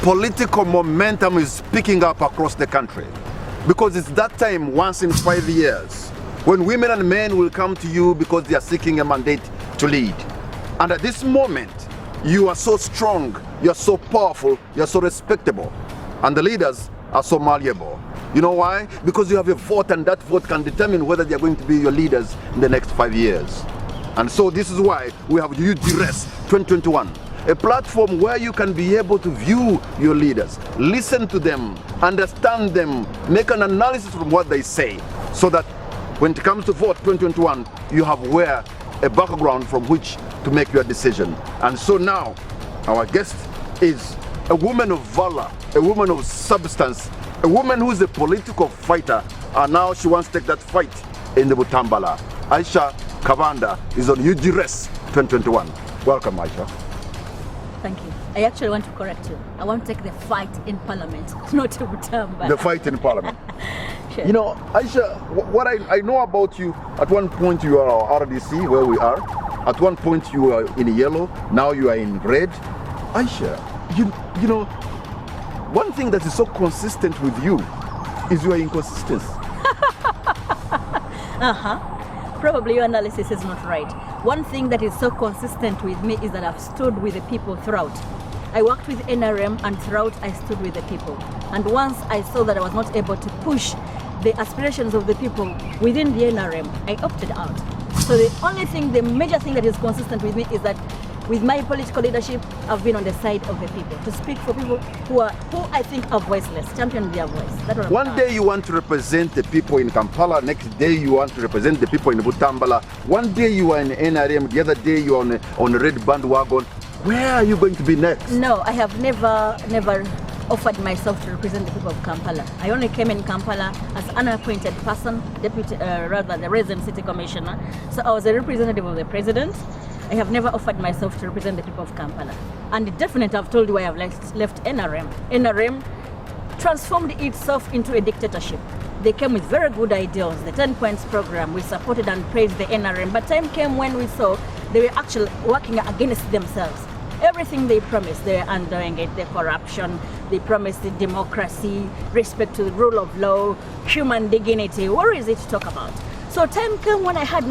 political momentum is picking up across the country. Because it's that time, once in 5 years, when women and men will come to you because they are seeking a mandate to lead. And at this moment, you are so strong, you are so powerful, you are so respectable. And the leaders are so malleable. You know why? Because you have a vote, and that vote can determine whether they are going to be your leaders in the next 5 years. And so this is why we have Youth Duress 2021, a platform where you can be able to view your leaders, listen to them, understand them, make an analysis from what they say, so that when it comes to vote 2021, you have a background from which to make your decision. And so now, our guest is a woman of valor, a woman of substance, a woman who is a political fighter, and now she wants to take that fight in the Batambala. Aisha Kabanda is on Youth Duress 2021. Welcome, Aisha. Thank you. I actually want to correct you. I want to take the fight in Parliament, not to Batambala. The fight in Parliament. Sure. You know, Aisha, what I know about you, at one point you are our RDC, where we are. At one point you are in yellow, now you are in red. Aisha, you know, one thing that is so consistent with you is your inconsistency. Probably your analysis is not right. One thing that is so consistent with me is that I've stood with the people throughout. I worked with NRM, and throughout I stood with the people. And once I saw that I was not able to push the aspirations of the people within the NRM, I opted out. So the major thing that is consistent with me is that with my political leadership, I've been on the side of the people, to speak for people who I think are voiceless, champion their voice. That's what One day you want to represent the people in Kampala, next day you want to represent the people in Batambala. One day you are in NRM, the other day you are on a red bandwagon. Where are you going to be next? No, I have never offered myself to represent the people of Kampala. I only came in Kampala as an appointed person, the resident city commissioner. So I was a representative of the president. I have never offered myself to represent the people of Kampala. And definitely I've told you I have left NRM. NRM transformed itself into a dictatorship. They came with very good ideals, the 10 points program. We supported and praised the NRM, but time came when we saw they were actually working against themselves. Everything they promised, they're undoing it. The corruption, they promised the democracy, respect to the rule of law, human dignity. What is it to talk about? So time came when I had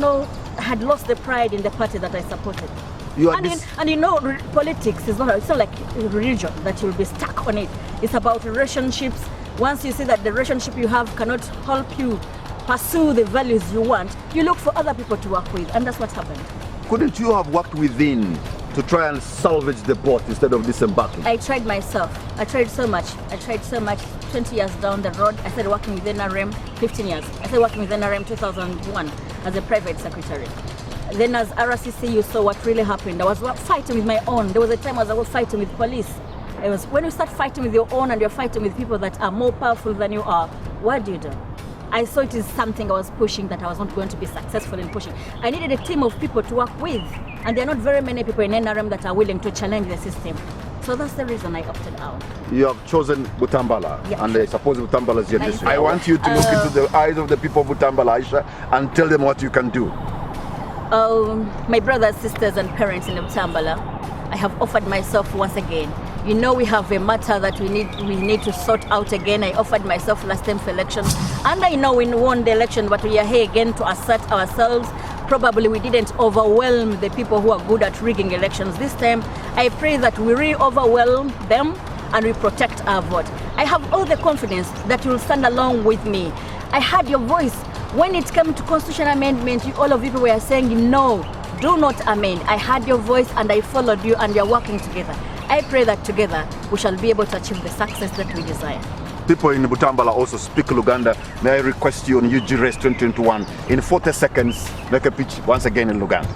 lost the pride in the party that I supported. And you know, politics is it's not like religion that you'll be stuck on it. It's about relationships. Once you see that the relationship you have cannot help you pursue the values you want, you look for other people to work with, and that's what happened. Couldn't you have worked within to try and salvage the boat instead of disembarking? I tried myself. I tried so much. 20 years down the road, I started working with NRM, 15 years. I started working with NRM 2001 as a private secretary. Then as RCC, you saw what really happened. I was fighting with my own. There was a time I was fighting with police. It was when you start fighting with your own and you're fighting with people that are more powerful than you are, what do? I saw it is something I was pushing that I was not going to be successful in pushing. I needed a team of people to work with, and there are not very many people in NRM that are willing to challenge the system. So that's the reason I opted out. You have chosen Batambala, yeah, and I suppose Batambala is your district. I want you to look into the eyes of the people of Batambala, Aisha, and tell them what you can do. My brothers, sisters, and parents in Batambala, I have offered myself once again. You know, we have a matter that we need to sort out again. I offered myself last time for elections, and I know we won the election, but we are here again to assert ourselves. Probably we didn't overwhelm the people who are good at rigging elections this time. I pray that we re-overwhelm them and we protect our vote. I have all the confidence that you will stand along with me. I heard your voice when it came to constitutional amendment. All of you were saying no, do not amend. I heard your voice and I followed you, and we are working together. I pray that together we shall be able to achieve the success that we desire. People in Batambala also speak Luganda. May I request you on Youth Duress 2021 in 40 seconds, make a pitch once again in Luganda.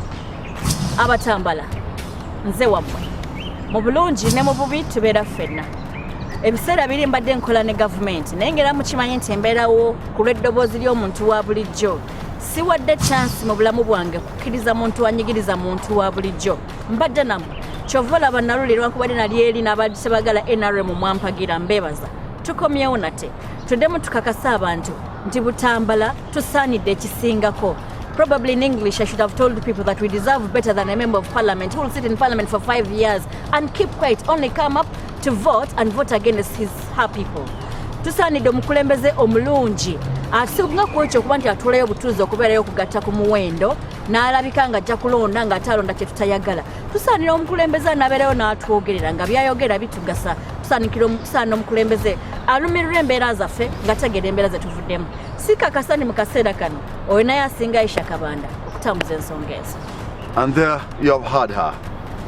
Abatambala, nze wammwe. Mu bulungi ne mu bubi tubeera ffenna. Ebiseera biri mbadde nkola ne gavumenti, naye ngera mukimanyi nti embeerawo ku lw'eddoboozi ly'omuntu wa bulijjo. Siwadde chance mu bulamu bwange kukkiriza muntu anyigiriza muntu wa bulijjo. Mbadde nammwe. Kyova olaba naluli lwankubadde nali eri n'abadde sebagala NRM mwampagira, mbeebaza. Tukomyewo nate. Tuddemu tukakasa abantu nti Batambala tusaanidde ekisingako. Probably in English I should have told people that we deserve better than a member of parliament who will sit in parliament for 5 years and keep quiet, only come up to vote and vote against her people. Tusaanidde omukulembeze omulungi asinga ku ekyo kuba nti atulayo obutuuzi okubeerayo okugatta ku muwendo n'alabika nga ajja kulonda ng'atalonda kye tutayagala. Tusaanira omukulembeze anabeerayo n'atwogerera nga byayogera bitugasa. Tusaana omukulembeze alumirira embeera zaffe ng'ategeera embeera ze tuvuddemu. Si kakasa mu kaseera kano oyo naye asinga Aisha Kabanda okutambuza ensonga ezo. And there you have heard her,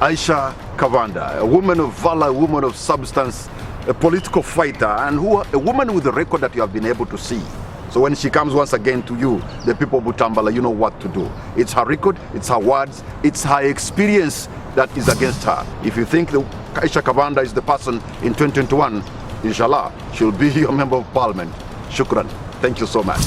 Aisha Kabanda, a woman of valor, a woman of substance, a political fighter, and a woman with a record that you have been able to see. So when she comes once again to you, the people of Batambala, you know what to do. It's her record, it's her words, it's her experience that is against her. If you think that Aisha Kabanda is the person in 2021, inshallah, she'll be your member of parliament. Shukran. Thank you so much.